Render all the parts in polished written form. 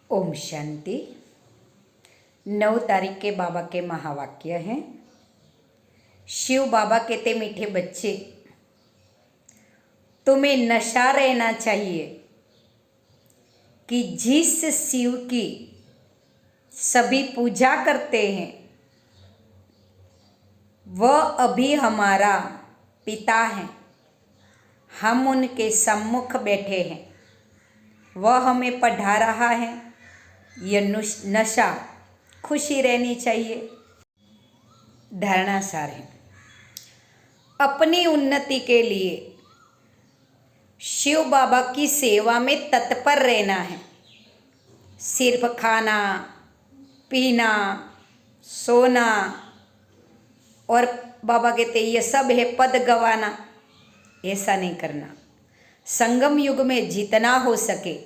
ओम शांति। 9 तारीख के बाबा के महावाक्य हैं। शिव बाबा कहते, मीठे बच्चे, तुम्हें नशा रहना चाहिए कि जिस शिव की सभी पूजा करते हैं वह अभी हमारा पिता है। हम उनके सम्मुख बैठे हैं, वह हमें पढ़ा रहा है। यह नशा खुशी रहनी चाहिए। धारणा सार है, अपनी उन्नति के लिए शिव बाबा की सेवा में तत्पर रहना है। सिर्फ खाना पीना सोना और बाबा कहते ये सब है पद गवाना, ऐसा नहीं करना। संगम युग में जितना हो सके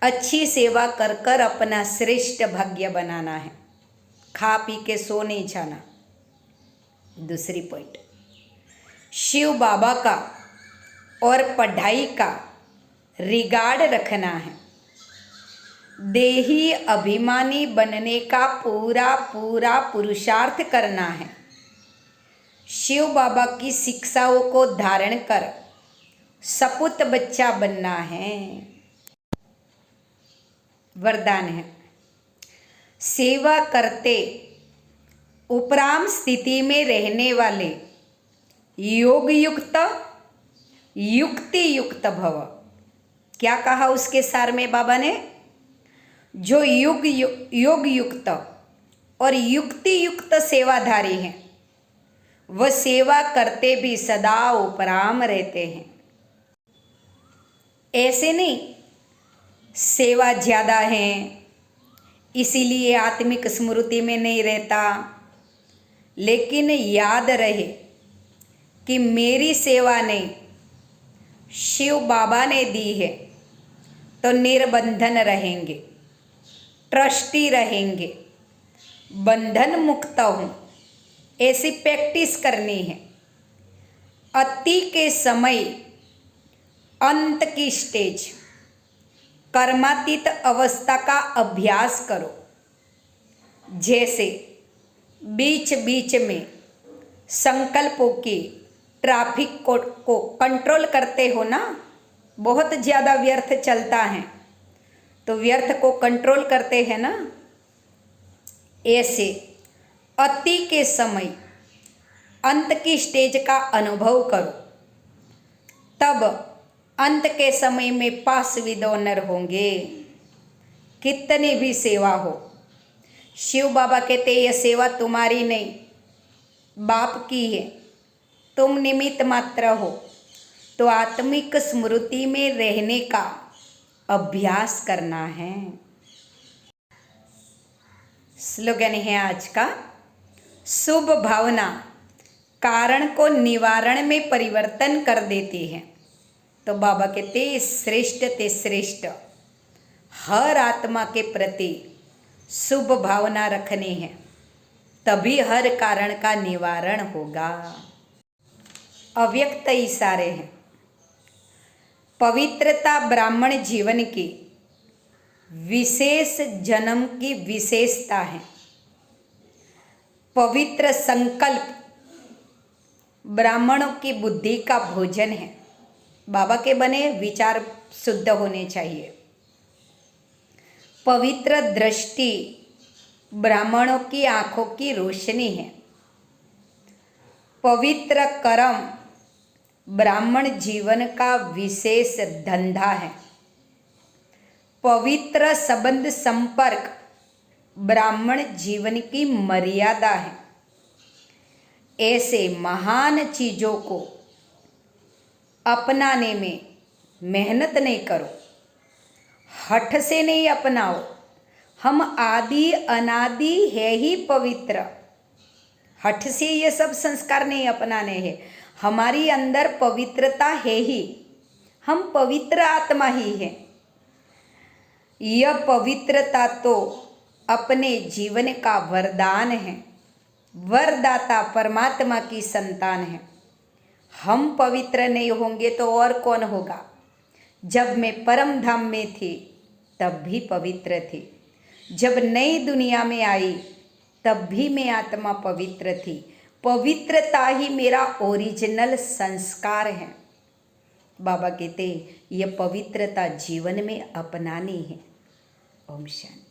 अच्छी सेवा कर कर अपना श्रेष्ठ भाग्य बनाना है। खा पी के सो नहीं जाना। दूसरी पॉइंट, शिव बाबा का और पढ़ाई का रिगार्ड रखना है। देही अभिमानी बनने का पूरा पूरा पुरुषार्थ करना है। शिव बाबा की शिक्षाओं को धारण कर सपूत बच्चा बनना है। वरदान है, सेवा करते उपराम स्थिति में रहने वाले योग युक्त युक्ति युक्त भव। क्या कहा उसके सार में बाबा ने? जो योग युक्त और युक्ति युक्त सेवाधारी हैं वह सेवा करते भी सदा उपराम रहते हैं। ऐसे नहीं सेवा ज़्यादा है इसीलिए आत्मिक स्मृति में नहीं रहता, लेकिन याद रहे कि मेरी सेवा नहीं शिव बाबा ने दी है, तो निर्बंधन रहेंगे, ट्रस्टी रहेंगे, बंधन मुक्त हूँ, ऐसी प्रैक्टिस करनी है। अति के समय अंत की स्टेज कर्मातीत अवस्था का अभ्यास करो। जैसे बीच बीच में संकल्पों की ट्रैफिक को कंट्रोल करते हो ना, बहुत ज़्यादा व्यर्थ चलता है तो व्यर्थ को कंट्रोल करते हैं ना, ऐसे अति के समय अंत की स्टेज का अनुभव करो। तब अंत के समय में पास विद ऑनर होंगे। कितनी भी सेवा हो, शिव बाबा कहते यह सेवा तुम्हारी नहीं बाप की है, तुम निमित्त मात्र हो। तो आत्मिक स्मृति में रहने का अभ्यास करना है। स्लोगन है आज का, शुभ भावना कारण को निवारण में परिवर्तन कर देती है। तो बाबा कहते श्रेष्ठ ते श्रेष्ठ हर आत्मा के प्रति शुभ भावना रखनी है, तभी हर कारण का निवारण होगा। अव्यक्त इशारे हैं। पवित्रता ब्राह्मण जीवन की विशेष जन्म की विशेषता है। पवित्र संकल्प ब्राह्मणों की बुद्धि का भोजन है। बाबा के बने विचार शुद्ध होने चाहिए। पवित्र दृष्टि ब्राह्मणों की आंखों की रोशनी है। पवित्र कर्म ब्राह्मण जीवन का विशेष धंधा है। पवित्र संबंध संपर्क ब्राह्मण जीवन की मर्यादा है। ऐसे महान चीज़ों को अपनाने में मेहनत नहीं करो, हठ से नहीं अपनाओ। हम आदि अनादि है ही पवित्र, हठ से ये सब संस्कार नहीं अपनाने हैं। हमारी अंदर पवित्रता है ही, हम पवित्र आत्मा ही हैं। यह पवित्रता तो अपने जीवन का वरदान है। वरदाता परमात्मा की संतान है। हम पवित्र नहीं होंगे तो और कौन होगा? जब मैं परम धाम में थी तब भी पवित्र थी, जब नई दुनिया में आई तब भी मैं आत्मा पवित्र थी। पवित्रता ही मेरा ओरिजिनल संस्कार है। बाबा कहते ये पवित्रता जीवन में अपनानी है। ओम शांति।